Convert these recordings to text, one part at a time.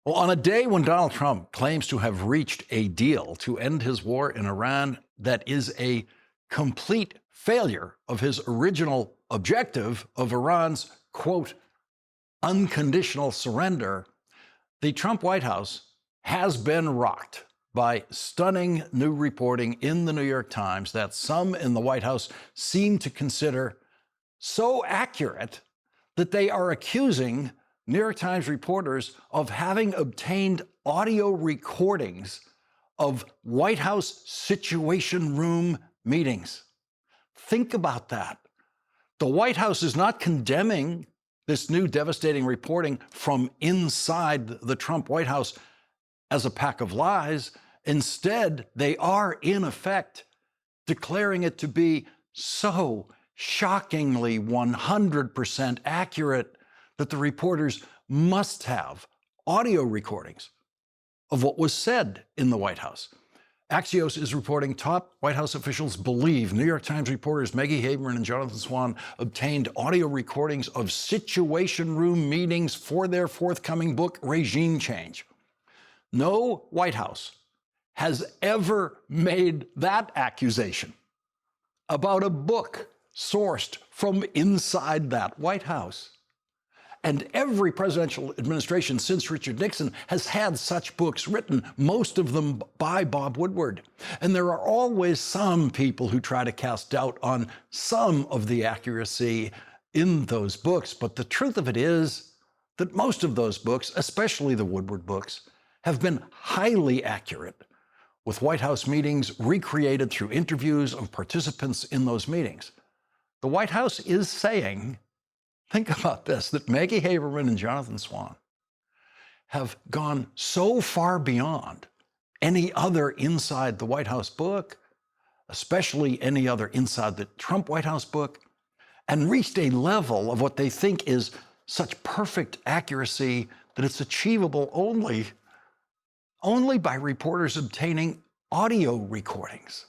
Well, on a day when Donald Trump claims to have reached a deal to end his war in Iran that is a complete failure of his original objective of Iran's, quote, unconditional surrender, the Trump White House has been rocked by stunning new reporting in the New York Times that some in the White House seem to consider so accurate that they are accusing New York Times reporters of having obtained audio recordings of White House Situation Room meetings. Think about that. The White House is not condemning this new devastating reporting from inside the Trump White House as a pack of lies. Instead, they are, in effect, declaring it to be so shockingly 100% accurate that the reporters must have audio recordings of what was said in the White House. Axios is reporting top White House officials believe New York Times reporters Maggie Haberman and Jonathan Swan obtained audio recordings of Situation Room meetings for their forthcoming book, Regime Change. No White House has ever made that accusation about a book sourced from inside that White House. And every presidential administration since Richard Nixon has had such books written, most of them by Bob Woodward. And there are always some people who try to cast doubt on some of the accuracy in those books. But the truth of it is that most of those books, especially the Woodward books, have been highly accurate, with White House meetings recreated through interviews of participants in those meetings. The White House is saying, think about this, that Maggie Haberman and Jonathan Swan have gone so far beyond any other inside the White House book, especially any other inside the Trump White House book, and reached a level of what they think is such perfect accuracy that it's achievable only by reporters obtaining audio recordings.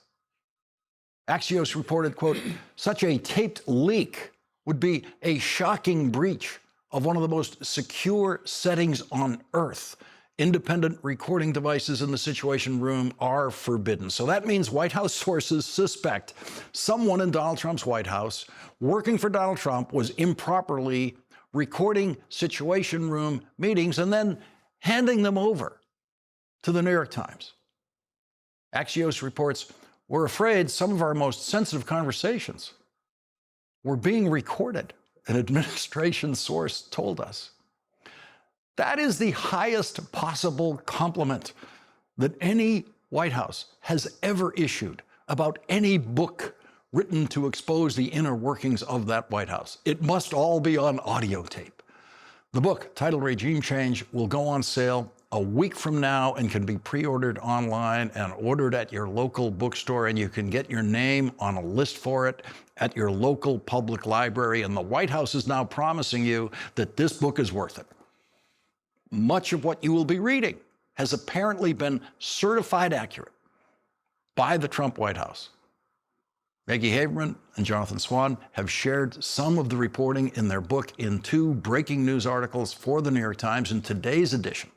Axios reported, quote, such a taped leak would be a shocking breach of one of the most secure settings on Earth. Independent recording devices in the Situation Room are forbidden. So that means White House sources suspect someone in Donald Trump's White House working for Donald Trump was improperly recording Situation Room meetings and then handing them over to the New York Times. Axios reports, we're afraid some of our most sensitive conversations were being recorded, an administration source told us. That is the highest possible compliment that any White House has ever issued about any book written to expose the inner workings of that White House. It must all be on audio tape. The book, titled Regime Change, will go on sale a week from now and can be pre-ordered online and ordered at your local bookstore, and you can get your name on a list for it at your local public library. And the White House is now promising you that this book is worth it. Much of what you will be reading has apparently been certified accurate by the Trump White House. Maggie Haberman and Jonathan Swan have shared some of the reporting in their book in two breaking news articles for the New York Times. In today's edition,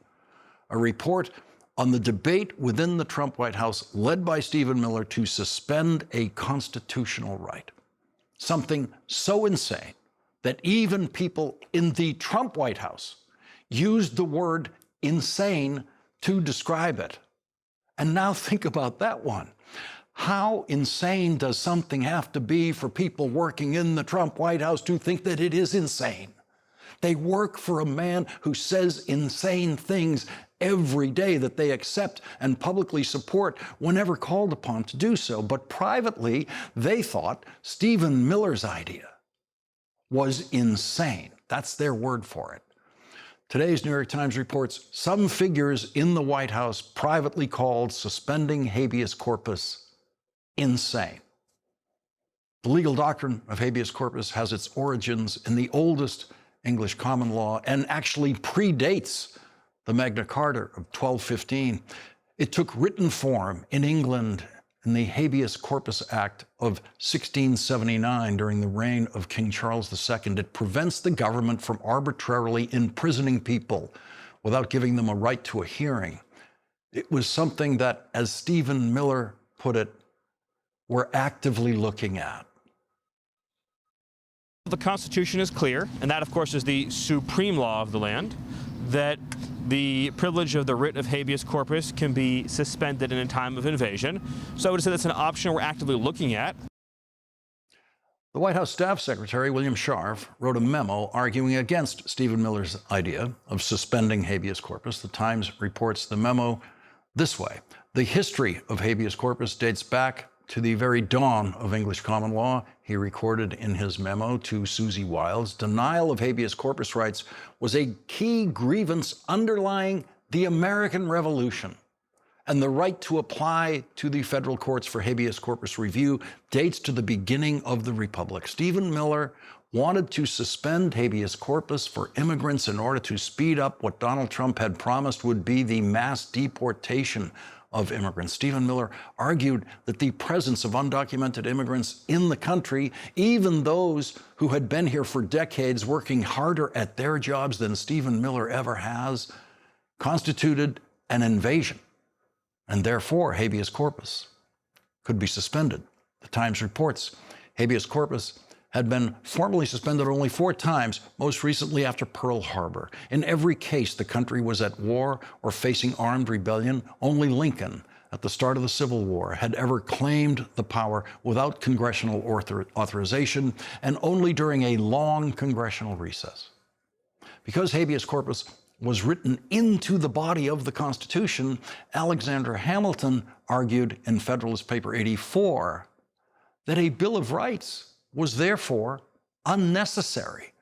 a report on the debate within the Trump White House led by Stephen Miller to suspend a constitutional right. Something so insane that even people in the Trump White House used the word insane to describe it. And now think about that one. How insane does something have to be for people working in the Trump White House to think that it is insane? They work for a man who says insane things every day that they accept and publicly support whenever called upon to do so. But privately, they thought Stephen Miller's idea was insane. That's their word for it. Today's New York Times reports some figures in the White House privately called suspending habeas corpus insane. The legal doctrine of habeas corpus has its origins in the oldest English common law and actually predates the Magna Carta of 1215. It took written form in England in the Habeas Corpus Act of 1679 during the reign of King Charles II. It prevents the government from arbitrarily imprisoning people without giving them a right to a hearing. It was something that, as Stephen Miller put it, we're actively looking at. The Constitution is clear, and that, of course, is the supreme law of the land, that the privilege of the writ of habeas corpus can be suspended in a time of invasion. So I would say that's an option we're actively looking at. The White House Staff Secretary, William Scharf, wrote a memo arguing against Stephen Miller's idea of suspending habeas corpus. The Times reports the memo this way. The history of habeas corpus dates back to the very dawn of English common law. He recorded in his memo to Susie Wiles, denial of habeas corpus rights was a key grievance underlying the American Revolution. And the right to apply to the federal courts for habeas corpus review dates to the beginning of the Republic. Stephen Miller wanted to suspend habeas corpus for immigrants in order to speed up what Donald Trump had promised would be the mass deportation of immigrants. Stephen Miller argued that the presence of undocumented immigrants in the country, even those who had been here for decades working harder at their jobs than Stephen Miller ever has, constituted an invasion, and therefore habeas corpus could be suspended. The Times reports habeas corpus had been formally suspended only 4 times, most recently after Pearl Harbor. In every case, the country was at war or facing armed rebellion. Only Lincoln, at the start of the Civil War, had ever claimed the power without congressional authorization, and only during a long congressional recess. Because habeas corpus was written into the body of the Constitution, Alexander Hamilton argued in Federalist Paper 84 that a Bill of Rights was therefore unnecessary.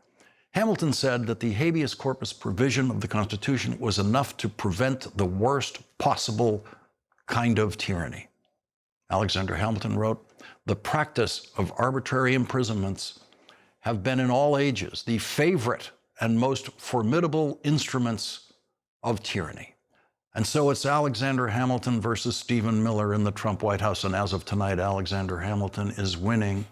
Hamilton said that the habeas corpus provision of the Constitution was enough to prevent the worst possible kind of tyranny. Alexander Hamilton wrote, "The practice of arbitrary imprisonments have been in all ages the favorite and most formidable instruments of tyranny." And so it's Alexander Hamilton versus Stephen Miller in the Trump White House. And as of tonight, Alexander Hamilton is winning.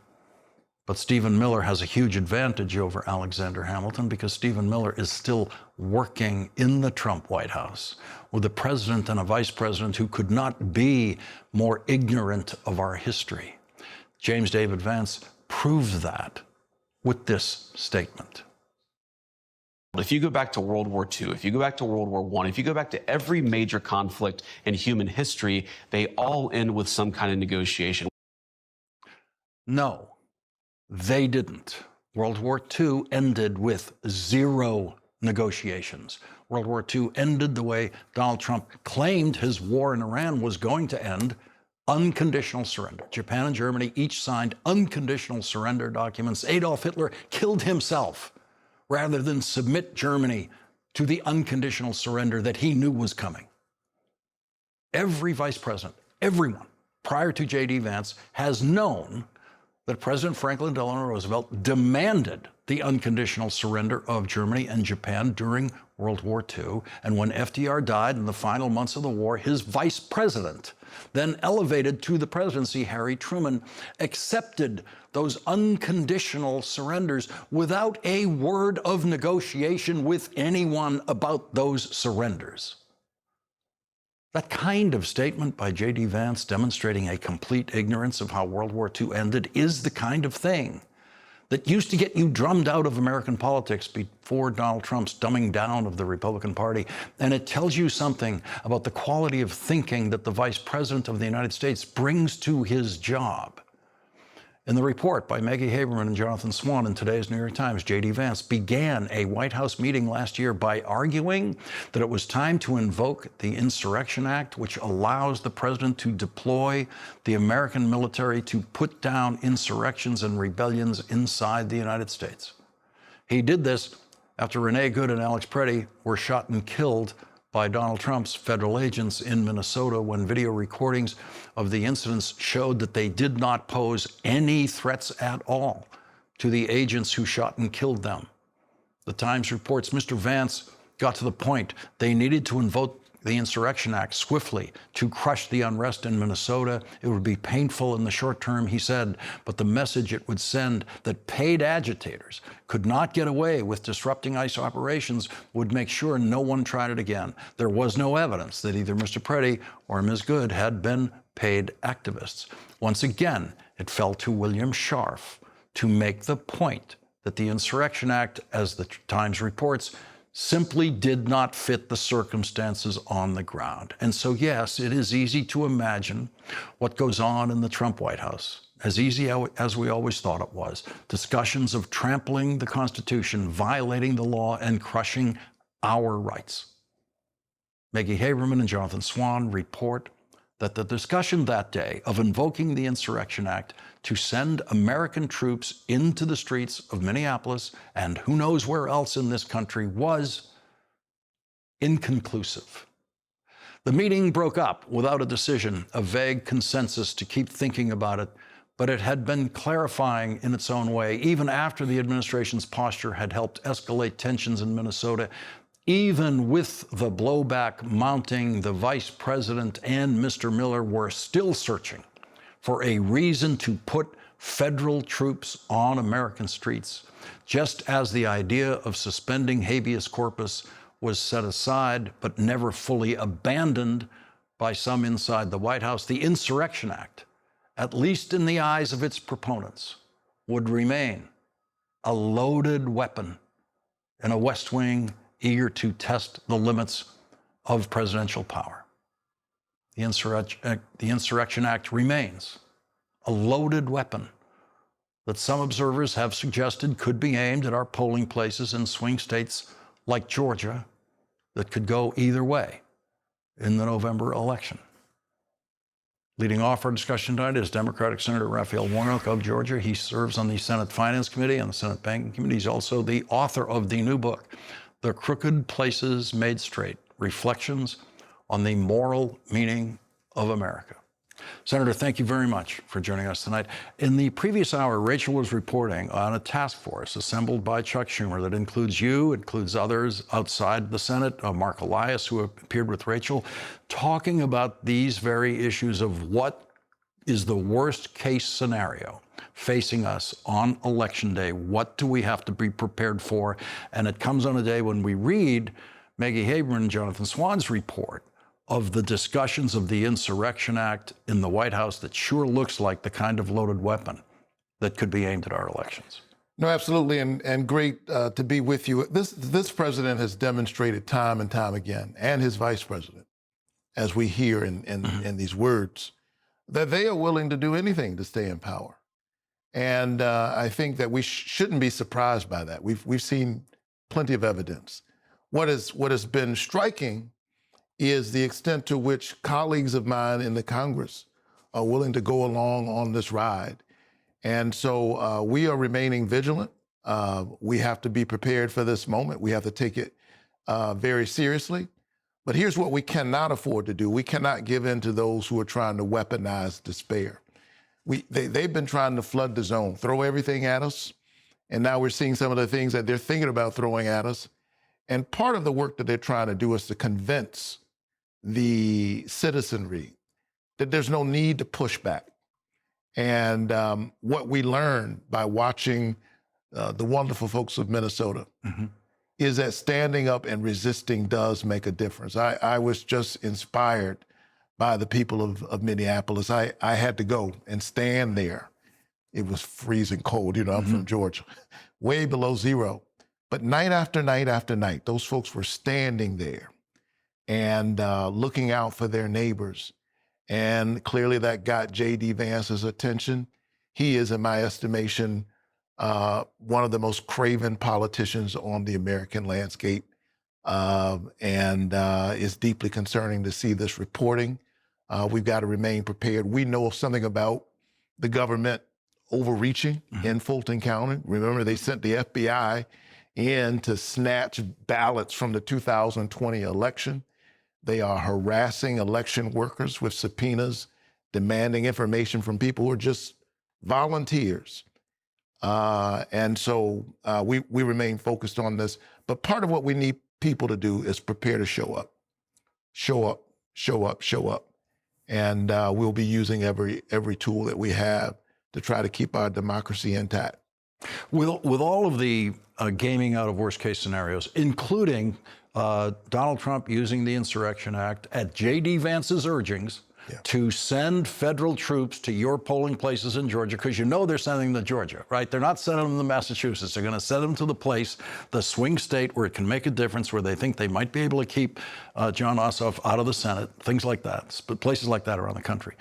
But Stephen Miller has a huge advantage over Alexander Hamilton because Stephen Miller is still working in the Trump White House with a president and a vice president who could not be more ignorant of our history. James David Vance proves that with this statement. If you go back to World War II, if you go back to World War I, if you go back to every major conflict in human history, they all end with some kind of negotiation. No. They didn't. World War II ended with 0 negotiations. World War II ended the way Donald Trump claimed his war in Iran was going to end: unconditional surrender. Japan and Germany each signed unconditional surrender documents. Adolf Hitler killed himself rather than submit Germany to the unconditional surrender that he knew was coming. Every vice president, everyone prior to J.D. Vance has known that President Franklin Delano Roosevelt demanded the unconditional surrender of Germany and Japan during World War II. And when FDR died in the final months of the war, his vice president, then elevated to the presidency, Harry Truman, accepted those unconditional surrenders without a word of negotiation with anyone about those surrenders. That kind of statement by J.D. Vance, demonstrating a complete ignorance of how World War II ended, is the kind of thing that used to get you drummed out of American politics before Donald Trump's dumbing down of the Republican Party. And it tells you something about the quality of thinking that the Vice President of the United States brings to his job. In the report by Maggie Haberman and Jonathan Swan in today's New York Times, J.D. Vance began a White House meeting last year by arguing that it was time to invoke the Insurrection Act, which allows the president to deploy the American military to put down insurrections and rebellions inside the United States. He did this after Renee Good and Alex Preddy were shot and killed by Donald Trump's federal agents in Minnesota when video recordings of the incidents showed that they did not pose any threats at all to the agents who shot and killed them. The Times reports Mr. Vance got to the point they needed to the Insurrection Act swiftly to crush the unrest in Minnesota. It would be painful in the short term, he said, but the message it would send that paid agitators could not get away with disrupting ICE operations would make sure no one tried it again. There was no evidence that either Mr. Preddy or Ms. Good had been paid activists. Once again, it fell to William Scharf to make the point that the Insurrection Act, as the Times reports, simply did not fit the circumstances on the ground. And so, yes, it is easy to imagine what goes on in the Trump White House, as easy as we always thought it was. Discussions of trampling the Constitution, violating the law, and crushing our rights. Maggie Haberman and Jonathan Swan report that the discussion that day of invoking the Insurrection Act to send American troops into the streets of Minneapolis and who knows where else in this country was inconclusive. The meeting broke up without a decision, a vague consensus to keep thinking about it, but it had been clarifying in its own way, even after the administration's posture had helped escalate tensions in Minnesota. Even with the blowback mounting, the vice president and Mr. Miller were still searching for a reason to put federal troops on American streets. Just as the idea of suspending habeas corpus was set aside but never fully abandoned by some inside the White House, the Insurrection Act, at least in the eyes of its proponents, would remain a loaded weapon in a West Wing eager to test the limits of presidential power. The Insurrection Act remains a loaded weapon that some observers have suggested could be aimed at our polling places in swing states like Georgia that could go either way in the November election. Leading off our discussion tonight is Democratic Senator Raphael Warnock of Georgia. He serves on the Senate Finance Committee and the Senate Banking Committee. He's also the author of the new book, The Crooked Places Made Straight: Reflections on the Moral Meaning of America. Senator, thank you very much for joining us tonight. In the previous hour, Rachel was reporting on a task force assembled by Chuck Schumer that includes you, includes others outside the Senate, Mark Elias, who appeared with Rachel, talking about these very issues of what is the worst case scenario facing us on Election Day. What do we have to be prepared for? And it comes on a day when we read Maggie Haberman and Jonathan Swan's report of the discussions of the Insurrection Act in the White House that sure looks like the kind of loaded weapon that could be aimed at our elections. No, absolutely, and great to be with you. This president has demonstrated time and time again, and his vice president, as we hear in these words, that they are willing to do anything to stay in power. And I think that we shouldn't be surprised by that. We've seen plenty of evidence. What has been striking is the extent to which colleagues of mine in the Congress are willing to go along on this ride. And so we are remaining vigilant. We have to be prepared for this moment. We have to take it very seriously. But here's what we cannot afford to do. We cannot give in to those who are trying to weaponize despair. They've been trying to flood the zone, throw everything at us. And now we're seeing some of the things that they're thinking about throwing at us. And part of the work that they're trying to do is to convince the citizenry that there's no need to push back. And what we learned by watching the wonderful folks of Minnesota is that standing up and resisting does make a difference. I was just inspired by the people of Minneapolis. I had to go and stand there. It was freezing cold. You know, I'm from Georgia, way below zero. But night after night after night, those folks were standing there and looking out for their neighbors. And clearly that got J.D. Vance's attention. He is, in my estimation, one of the most craven politicians on the American landscape. And it's deeply concerning to see this reporting. We've got to remain prepared. We know something about the government overreaching in Fulton County. Remember, they sent the FBI in to snatch ballots from the 2020 election. They are harassing election workers with subpoenas, demanding information from people who are just volunteers. And so we remain focused on this. But part of what we need people to do is prepare to show up. show up, show up, show up. And we'll be using every tool that we have to try to keep our democracy intact. With all of the gaming out of worst case scenarios, including Donald Trump using the Insurrection Act at J.D. Vance's urgings to send federal troops to your polling places in Georgia, because you know they're sending them to Georgia, right? They're not sending them to Massachusetts. They're going to send them to the place, the swing state where it can make a difference, where they think they might be able to keep Jon Ossoff out of the Senate, things like that, but places like that around the country.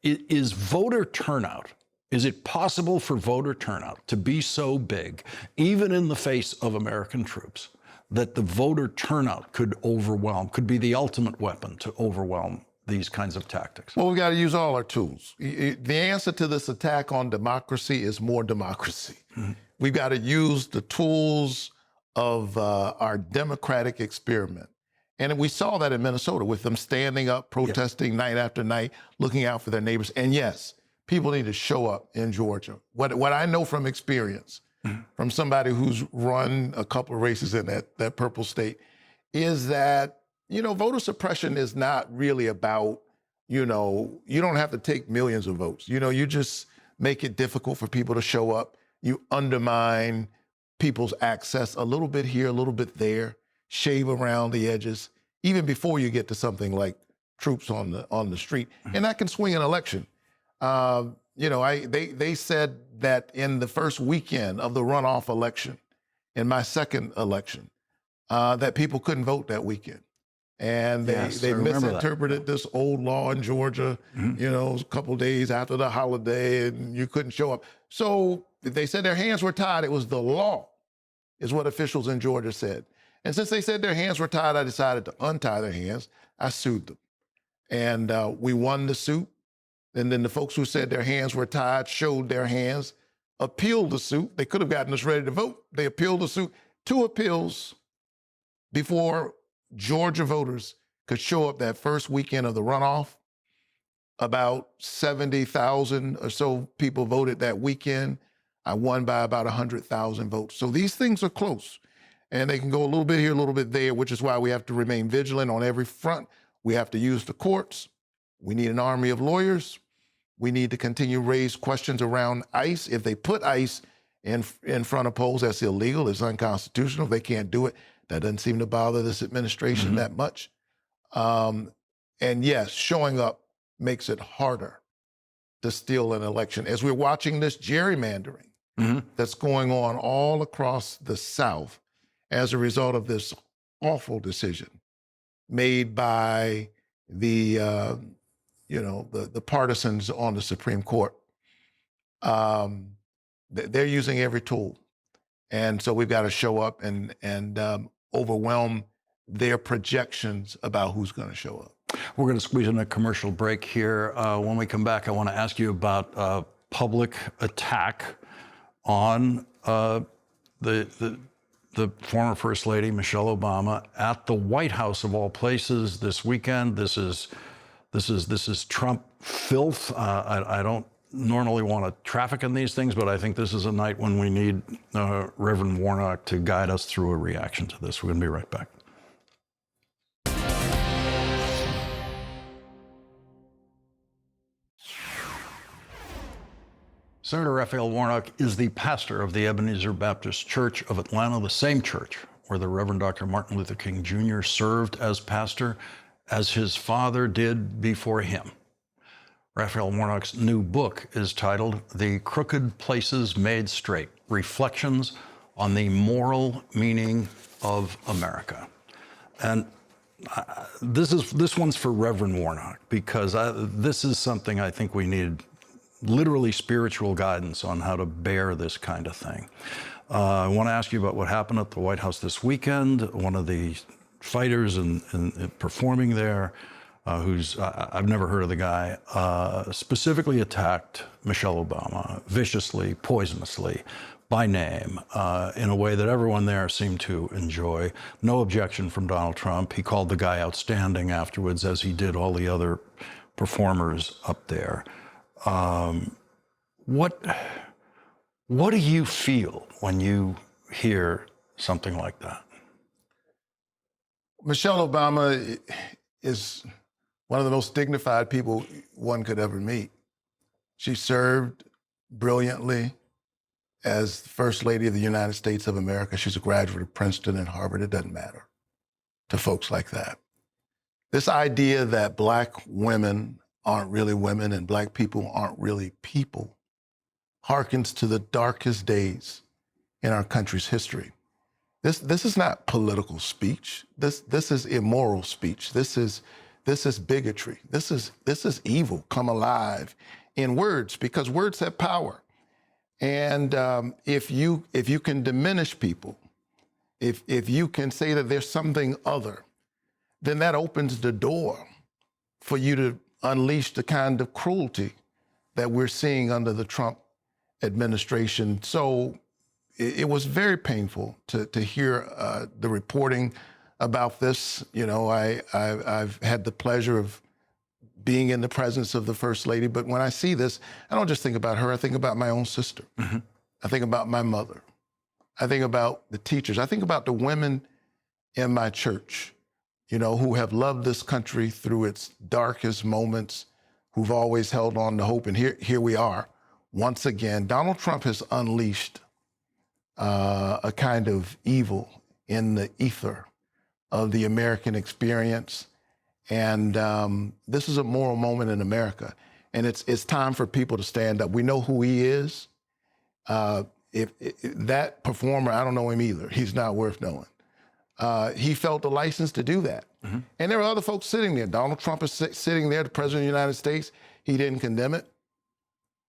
Is voter turnout, is it possible for voter turnout to be so big, even in the face of American troops, that the voter turnout could be the ultimate weapon to overwhelm these kinds of tactics? Well, we got to use all our tools. The answer to this attack on democracy is more democracy. Mm-hmm. We've got to use the tools of our democratic experiment. And we saw that in Minnesota with them standing up, protesting night after night, looking out for their neighbors. And yes, people need to show up in Georgia. What I know from experience, from somebody who's run a couple of races in that purple state, is that, voter suppression is not really about, you don't have to take millions of votes. You just make it difficult for people to show up. You undermine people's access a little bit here, a little bit there, shave around the edges, even before you get to something like troops on the street. And that can swing an election. They said that in the first weekend of the runoff election, in my second election, that people couldn't vote that weekend. And they misinterpreted this old law in Georgia, a couple of days after the holiday, and you couldn't show up. So they said their hands were tied. It was the law, is what officials in Georgia said. And since they said their hands were tied, I decided to untie their hands. I sued them. And we won the suit. And then the folks who said their hands were tied showed their hands, appealed the suit. They could have gotten us ready to vote. They appealed the suit. 2 appeals before Georgia voters could show up that first weekend of the runoff. About 70,000 or so people voted that weekend. I won by about 100,000 votes. So these things are close. And they can go a little bit here, a little bit there, which is why we have to remain vigilant on every front. We have to use the courts. We need an army of lawyers. We need to continue to raise questions around ICE. If they put ICE in front of polls, that's illegal, it's unconstitutional. If they can't do it, that doesn't seem to bother this administration that much. And yes, showing up makes it harder to steal an election. As we're watching this gerrymandering that's going on all across the South as a result of this awful decision made by the partisans on the Supreme Court, they're using every tool. And so we've got to show up and overwhelm their projections about who's going to show up. We're going to squeeze in a commercial break here. When we come back, I want to ask you about public attack on the former First Lady, Michelle Obama, at the White House of all places this weekend. This is Trump filth. I don't normally want to traffic in these things, but I think this is a night when we need Reverend Warnock to guide us through a reaction to this. We're going to be right back. Senator Raphael Warnock is the pastor of the Ebenezer Baptist Church of Atlanta, the same church where the Reverend Dr. Martin Luther King Jr. served as pastor, as his father did before him. Raphael Warnock's new book is titled The Crooked Places Made Straight: Reflections on the Moral Meaning of America. And this one's for Reverend Warnock, because this is something I think we need literally spiritual guidance on how to bear this kind of thing. I want to ask you about what happened at the White House this weekend. One of the fighters and performing there, I've never heard of the guy, specifically attacked Michelle Obama viciously, poisonously, by name, in a way that everyone there seemed to enjoy. No objection from Donald Trump. He called the guy outstanding afterwards, as he did all the other performers up there. What do you feel when you hear something like that? Michelle Obama is one of the most dignified people one could ever meet. She served brilliantly as First Lady of the United States of America. She's a graduate of Princeton and Harvard. It doesn't matter to folks like that. This idea that Black women aren't really women and Black people aren't really people harkens to the darkest days in our country's history. This is not political speech. This is immoral speech. This is bigotry. This is evil come alive in words, because words have power. And if you can diminish people, if you can say that there's something other, then that opens the door for you to unleash the kind of cruelty that we're seeing under the Trump administration. So it was very painful to hear the reporting about this. You know, I've had the pleasure of being in the presence of the First Lady, but when I see this, I don't just think about her, I think about my own sister. Mm-hmm. I think about my mother. I think about the teachers. I think about the women in my church, you know, who have loved this country through its darkest moments, who've always held on to hope. And here we are, once again. Donald Trump has unleashed a kind of evil in the ether of the American experience. And this is a moral moment in America. And it's time for people to stand up. We know who he is. If that performer, I don't know him either. He's not worth knowing. He felt the license to do that. Mm-hmm. And there were other folks sitting there. Donald Trump is sitting there, the president of the United States. He didn't condemn it.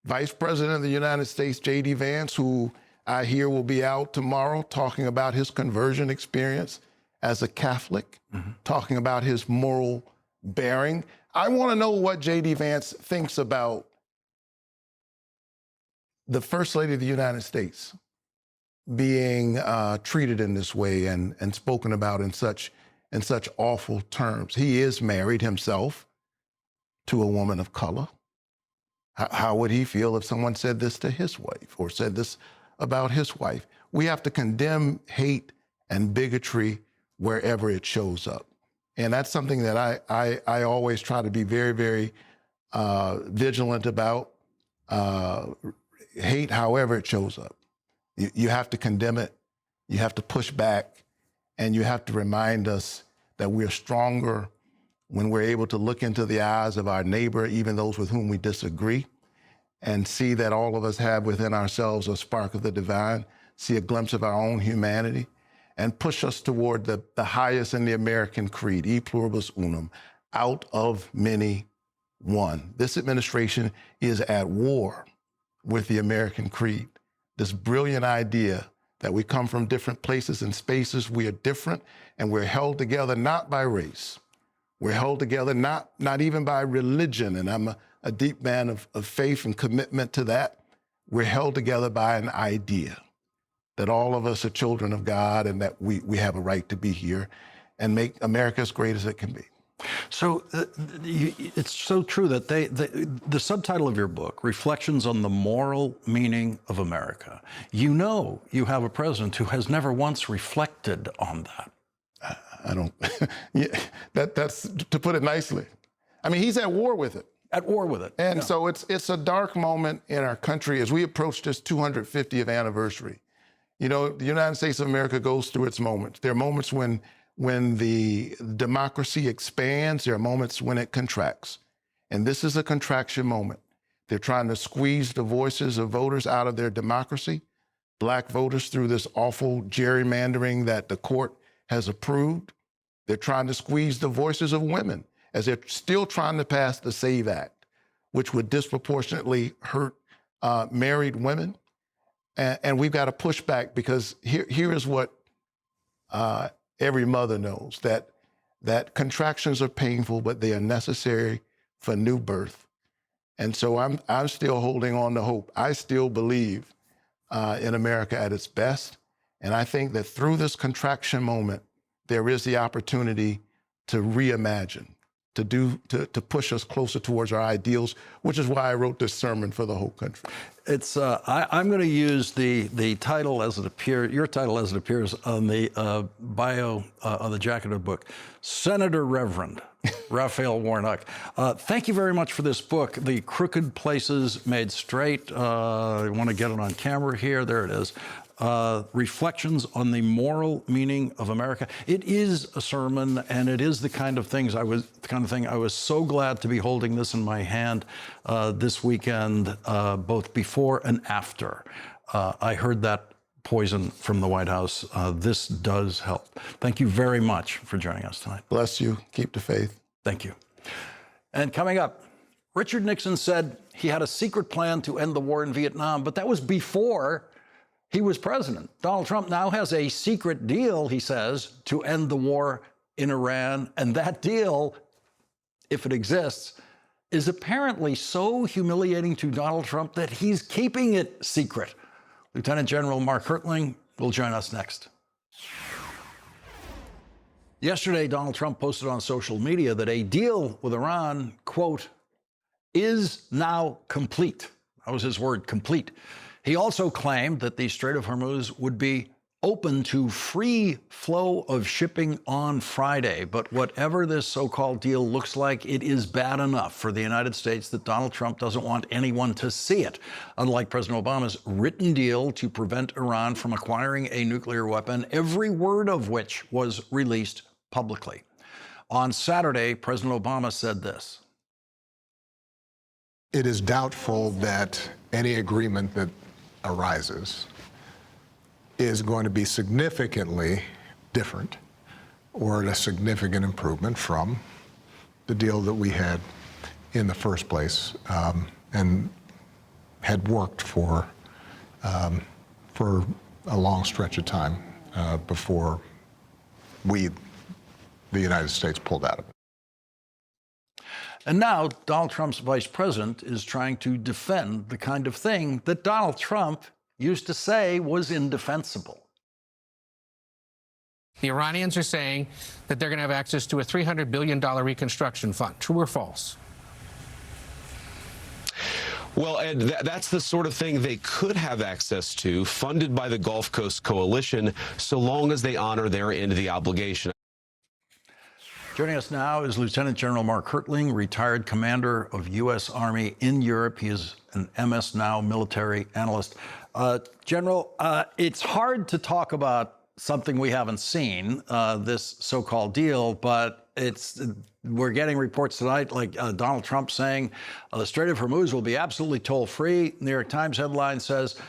Vice President of the United States, J.D. Vance, who I hear will be out tomorrow talking about his conversion experience as a Catholic, mm-hmm. talking about his moral bearing. I want to know what J.D. Vance thinks about the First Lady of the United States being treated in this way and spoken about in such awful terms. He is married himself to a woman of color. How would he feel if someone said this to his wife or said this about his wife? We have to condemn hate and bigotry wherever it shows up. And that's something that I always try to be very, very vigilant about. Hate, however it shows up. You have to condemn it, you have to push back, and you have to remind us that we're stronger when we're able to look into the eyes of our neighbor, even those with whom we disagree, and see that all of us have within ourselves a spark of the divine, see a glimpse of our own humanity, and push us toward the highest in the American creed, e pluribus unum, out of many, one. This administration is at war with the American creed. This brilliant idea that we come from different places and spaces, we are different, and we're held together not by race. We're held together not even by religion, and I'm a deep man of faith and commitment to that. We're held together by an idea that all of us are children of God and that we have a right to be here and make America as great as it can be. So it's so true that the subtitle of your book, Reflections on the Moral Meaning of America, you know you have a president who has never once reflected on that. I don't, yeah, that's to put it nicely. I mean, he's at war with it. At war with it. And so it's a dark moment in our country as we approach this 250th anniversary. You know, the United States of America goes through its moments. There are moments when the democracy expands, there are moments when it contracts. And this is a contraction moment. They're trying to squeeze the voices of voters out of their democracy, Black voters through this awful gerrymandering that the court has approved. They're trying to squeeze the voices of women as they're still trying to pass the SAVE Act, which would disproportionately hurt married women. And we've got to push back because here is what every mother knows, that contractions are painful, but they are necessary for new birth. And so I'm still holding on to hope. I still believe in America at its best. And I think that through this contraction moment, there is the opportunity to reimagine, to push us closer towards our ideals, which is why I wrote this sermon for the whole country. It's I'm going to use the title as it appears, your title as it appears on the bio on the jacket of the book, Senator Reverend Raphael Warnock. Thank you very much for this book, The Crooked Places Made Straight. I want to get it on camera here. There it is. Reflections on the Moral Meaning of America. It is a sermon, and it is the kind of thing I was so glad to be holding this in my hand this weekend, both before and after I heard that poison from the White House. This does help. Thank you very much for joining us tonight. Bless you. Keep the faith. Thank you. And coming up, Richard Nixon said he had a secret plan to end the war in Vietnam, but that was before he was president. Donald Trump now has a secret deal, he says, to end the war in Iran. And that deal, if it exists, is apparently so humiliating to Donald Trump that he's keeping it secret. Lieutenant General Mark Hertling will join us next. Yesterday, Donald Trump posted on social media that a deal with Iran, quote, is now complete. That was his word, complete. He also claimed that the Strait of Hormuz would be open to free flow of shipping on Friday. But whatever this so-called deal looks like, it is bad enough for the United States that Donald Trump doesn't want anyone to see it. Unlike President Obama's written deal to prevent Iran from acquiring a nuclear weapon, every word of which was released publicly. On Saturday, President Obama said this. It is doubtful that any agreement that arises is going to be significantly different or a significant improvement from the deal that we had in the first place and had worked for a long stretch of time before we, the United States, pulled out of it. And now Donald Trump's vice president is trying to defend the kind of thing that Donald Trump used to say was indefensible. The Iranians are saying that they're going to have access to a $300 billion reconstruction fund. True or false? Well, Ed, that's the sort of thing they could have access to, funded by the Gulf Coast Coalition, so long as they honor their end of the obligation. Joining us now is Lieutenant General Mark Hertling, retired commander of U.S. Army in Europe. He is an MS Now military analyst. General, it's hard to talk about something we haven't seen, this so-called deal, but we're getting reports tonight like Donald Trump saying the Strait of Hormuz will be absolutely toll-free. New York Times headline says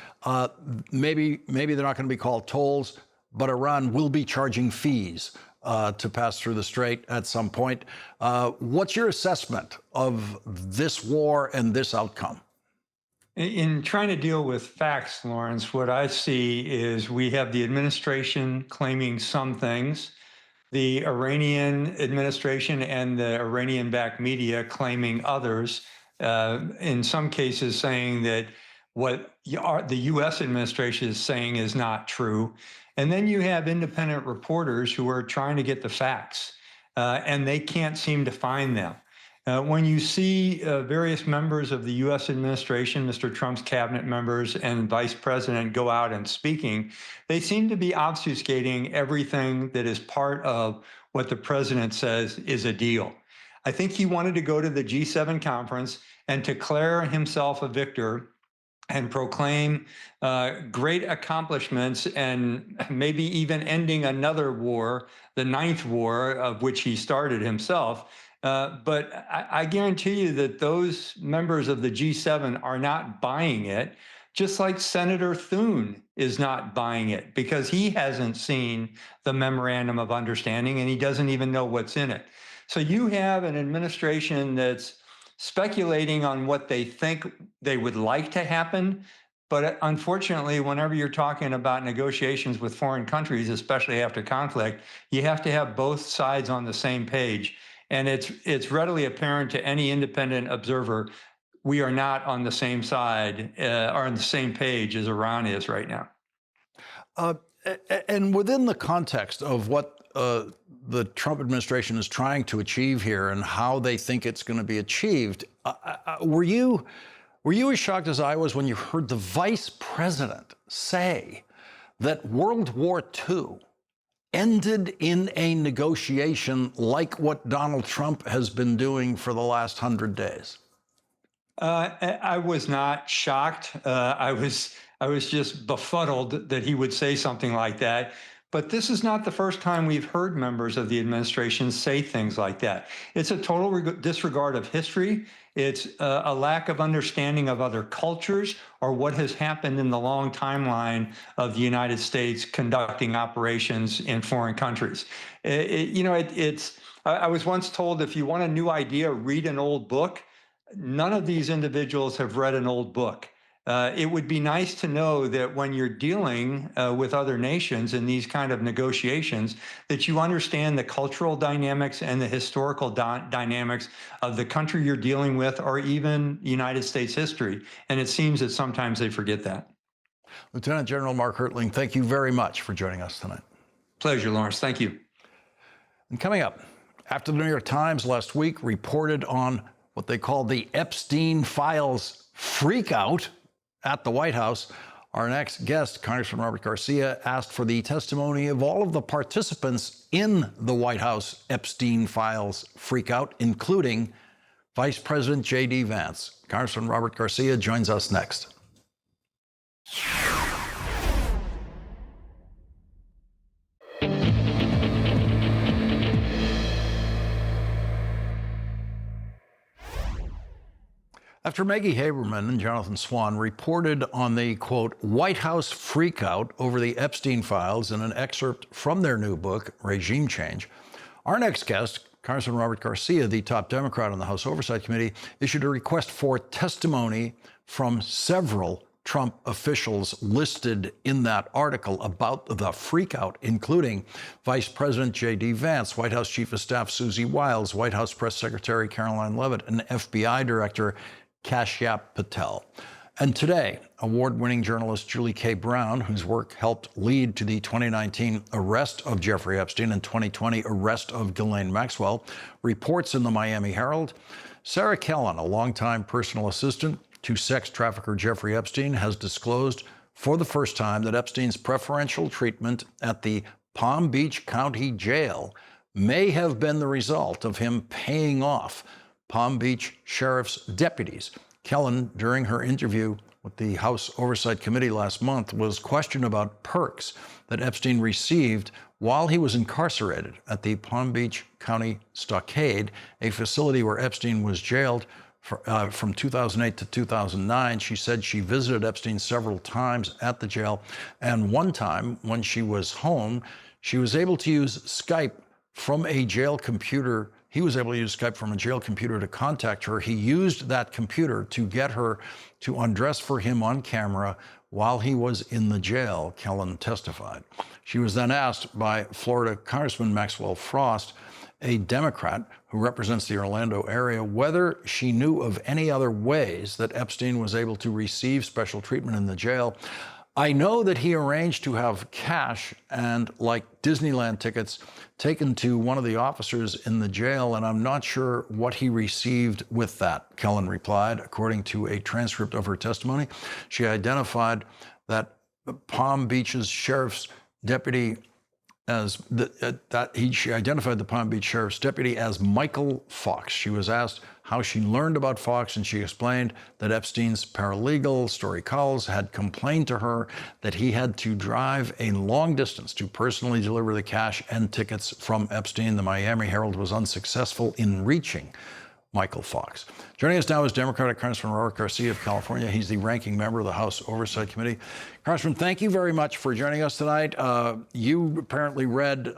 maybe they're not going to be called tolls, but Iran will be charging fees to pass through the strait at some point. What's your assessment of this war and this outcome? In trying to deal with facts, Lawrence, what I see is we have the administration claiming some things, the Iranian administration and the Iranian-backed media claiming others, in some cases saying that what the U.S. administration is saying is not true. And then you have independent reporters who are trying to get the facts, and they can't seem to find them. When you see various members of the U.S. administration, Mr. Trump's cabinet members and vice president go out and speaking, they seem to be obfuscating everything that is part of what the president says is a deal. I think he wanted to go to the G7 conference and declare himself a victor and proclaim great accomplishments and maybe even ending another war, the 9th war of which he started himself. But I guarantee you that those members of the G7 are not buying it, just like Senator Thune is not buying it because he hasn't seen the memorandum of understanding and he doesn't even know what's in it. So you have an administration that's speculating on what they think they would like to happen. But unfortunately, whenever you're talking about negotiations with foreign countries, especially after conflict, you have to have both sides on the same page. And it's readily apparent to any independent observer, we are not on the same side or on the same page as Iran is right now. And within the context of what the Trump administration is trying to achieve here and how they think it's going to be achieved. Were you as shocked as I was when you heard the vice president say that World War II ended in a negotiation like what Donald Trump has been doing for the last 100 days? I was not shocked. I was just befuddled that he would say something like that. But this is not the first time we've heard members of the administration say things like that. It's a total disregard of history. It's a lack of understanding of other cultures or what has happened in the long timeline of the United States conducting operations in foreign countries. I was once told, if you want a new idea, read an old book. None of these individuals have read an old book. It would be nice to know that when you're dealing with other nations in these kind of negotiations, that you understand the cultural dynamics and the historical dynamics of the country you're dealing with, or even United States history. And it seems that sometimes they forget that. Lieutenant General Mark Hertling, thank you very much for joining us tonight. Pleasure, Lawrence. Thank you. And coming up, after the New York Times last week reported on what they called the Epstein files freakout at the White House, our next guest, Congressman Robert Garcia, asked for the testimony of all of the participants in the White House Epstein files freakout, including Vice President J.D. Vance. Congressman Robert Garcia joins us next. After Maggie Haberman and Jonathan Swan reported on the, quote, White House freakout over the Epstein files in an excerpt from their new book, Regime Change, our next guest, Congressman Robert Garcia, the top Democrat on the House Oversight Committee, issued a request for testimony from several Trump officials listed in that article about the freakout, including Vice President J.D. Vance, White House Chief of Staff Susie Wiles, White House Press Secretary Caroline Leavitt, and FBI Director Kashyap Patel. And today, award-winning journalist Julie K. Brown, whose work helped lead to the 2019 arrest of Jeffrey Epstein and 2020 arrest of Ghislaine Maxwell, reports in the Miami Herald. Sarah Kellen, a longtime personal assistant to sex trafficker Jeffrey Epstein, has disclosed for the first time that Epstein's preferential treatment at the Palm Beach County Jail may have been the result of him paying off Palm Beach Sheriff's deputies. Kellen, during her interview with the House Oversight Committee last month, was questioned about perks that Epstein received while he was incarcerated at the Palm Beach County Stockade, a facility where Epstein was jailed from 2008 to 2009. She said she visited Epstein several times at the jail, and one time when she was home, she was able to use Skype from a jail computer. He was able to use Skype from a jail computer to contact her. He used that computer to get her to undress for him on camera while he was in the jail, Kellen testified. She was then asked by Florida Congressman Maxwell Frost, a Democrat who represents the Orlando area, whether she knew of any other ways that Epstein was able to receive special treatment in the jail. I know that he arranged to have cash and, like Disneyland tickets, taken to one of the officers in the jail, and I'm not sure what he received with that, Kellen replied. According to a transcript of her testimony, she identified that Palm Beach's sheriff's deputy as she identified the Palm Beach Sheriff's deputy as Michael Fox. She was asked how she learned about Fox, and she explained that Epstein's paralegal, Story Collins, had complained to her that he had to drive a long distance to personally deliver the cash and tickets from Epstein. The Miami Herald was unsuccessful in reaching Michael Fox. Joining us now is Democratic Congressman Robert Garcia of California. He's the ranking member of the House Oversight Committee. Congressman, thank you very much for joining us tonight. You apparently read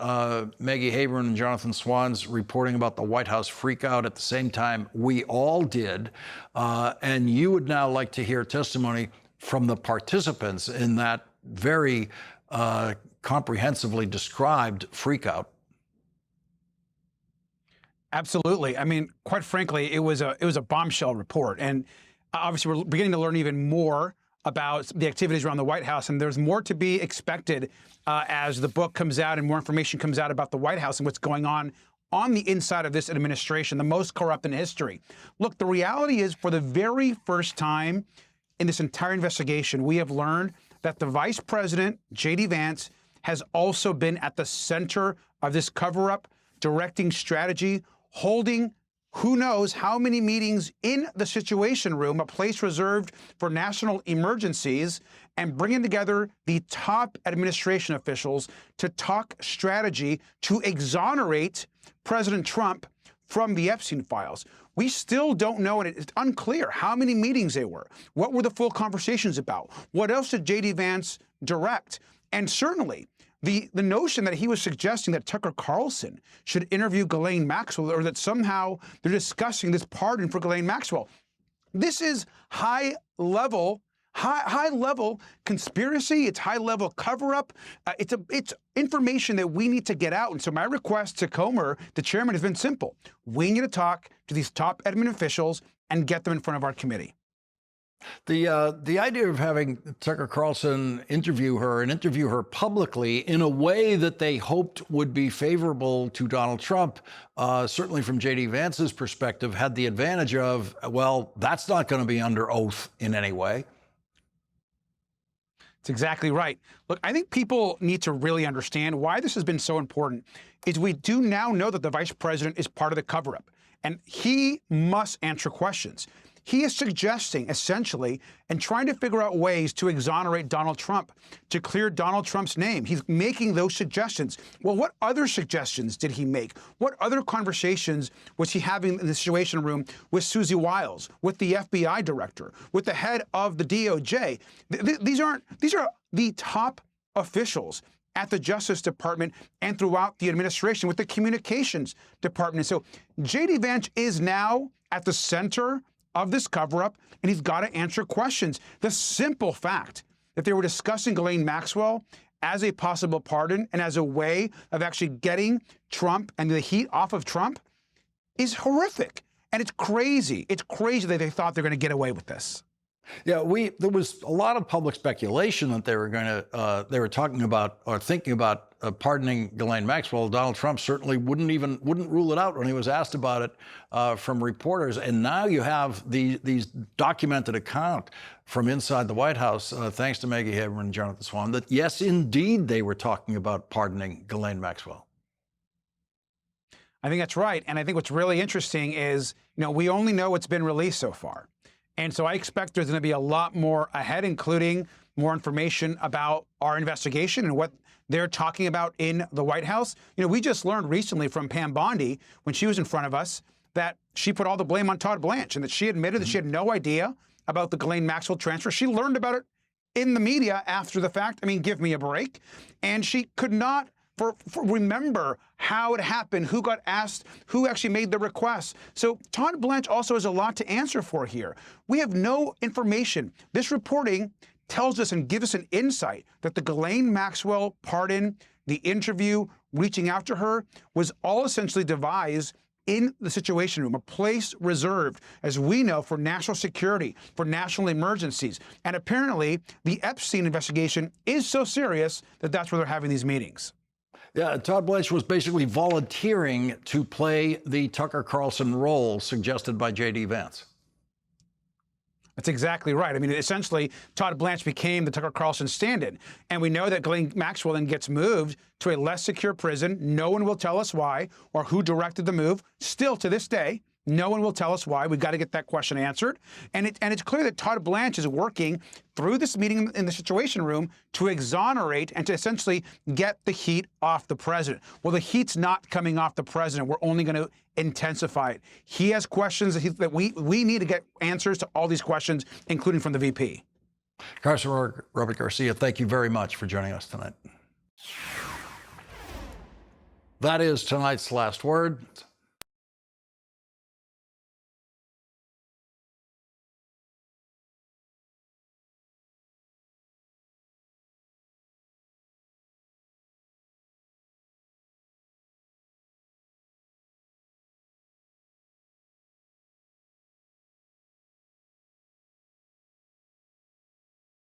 Maggie Haberman and Jonathan Swan's reporting about the White House freakout at the same time we all did. And you would now like to hear testimony from the participants in that very comprehensively described freakout. Absolutely. I mean, quite frankly, it was a bombshell report, and obviously we're beginning to learn even more about the activities around the White House, and there's more to be expected as the book comes out and more information comes out about the White House and what's going on the inside of this administration, the most corrupt in history. Look, the reality is, for the very first time in this entire investigation, we have learned that the Vice President, J.D. Vance, has also been at the center of this cover-up, directing strategy, holding who knows how many meetings in the Situation Room, a place reserved for national emergencies, and bringing together the top administration officials to talk strategy to exonerate President Trump from the Epstein files. We still don't know, and it's unclear how many meetings they were. What were the full conversations about? What else did J.D. Vance direct? And certainly, the notion that he was suggesting that Tucker Carlson should interview Ghislaine Maxwell, or that somehow they're discussing this pardon for Ghislaine Maxwell. This is high-level conspiracy. It's high-level cover-up. It's information that we need to get out. And so my request to Comer, the chairman, has been simple. We need to talk to these top admin officials and get them in front of our committee. The idea of having Tucker Carlson interview her publicly in a way that they hoped would be favorable to Donald Trump, certainly from J.D. Vance's perspective, had the advantage of, well, that's not going to be under oath in any way. That's exactly right. Look, I think people need to really understand why this has been so important. Is we do now know that the vice president is part of the cover-up, and he must answer questions. He is suggesting, essentially, and trying to figure out ways to exonerate Donald Trump, to clear Donald Trump's name. He's making those suggestions. Well, what other suggestions did he make? What other conversations was he having in the Situation Room with Susie Wiles, with the FBI director, with the head of the DOJ? These are the top officials at the Justice Department and throughout the administration, with the Communications Department. So J.D. Vance is now at the center of this cover-up, and he's got to answer questions. The simple fact that they were discussing Ghislaine Maxwell as a possible pardon and as a way of actually getting Trump and the heat off of Trump is horrific. And it's crazy. It's crazy that they thought they're going to get away with this. Yeah, there was a lot of public speculation that they were talking about or thinking about pardoning Ghislaine Maxwell. Donald Trump certainly wouldn't rule it out when he was asked about it from reporters. And now you have these documented account from inside the White House, thanks to Maggie Haberman and Jonathan Swan, that yes, indeed, they were talking about pardoning Ghislaine Maxwell. I think that's right. And I think what's really interesting is, we only know what's been released so far. And so I expect there's going to be a lot more ahead, including more information about our investigation and what they're talking about in the White House. We just learned recently from Pam Bondi, when she was in front of us, that she put all the blame on Todd Blanche and that she admitted that she had no idea about the Ghislaine Maxwell transfer. She learned about it in the media after the fact. I mean, give me a break. And she could not remember how it happened, who got asked, who actually made the request. So Todd Blanche also has a lot to answer for here. We have no information. This reporting tells us and gives us an insight that the Ghislaine Maxwell pardon, the interview, reaching out to her, was all essentially devised in the Situation Room, a place reserved, as we know, for national security, for national emergencies. And apparently, the Epstein investigation is so serious that that's where they're having these meetings. Yeah, Todd Blanche was basically volunteering to play the Tucker Carlson role suggested by J.D. Vance. That's exactly right. I mean, essentially, Todd Blanche became the Tucker Carlson stand-in. And we know that Ghislaine Maxwell then gets moved to a less secure prison. No one will tell us why or who directed the move. Still, to this day, no one will tell us why. We've got to get that question answered. And it's clear that Todd Blanche is working through this meeting in the Situation Room to exonerate and to essentially get the heat off the president. Well, the heat's not coming off the president. We're only going to intensify it. He has questions that we need to get answers to all these questions, including from the VP. Congressman Robert Garcia, thank you very much for joining us tonight. That is tonight's last word.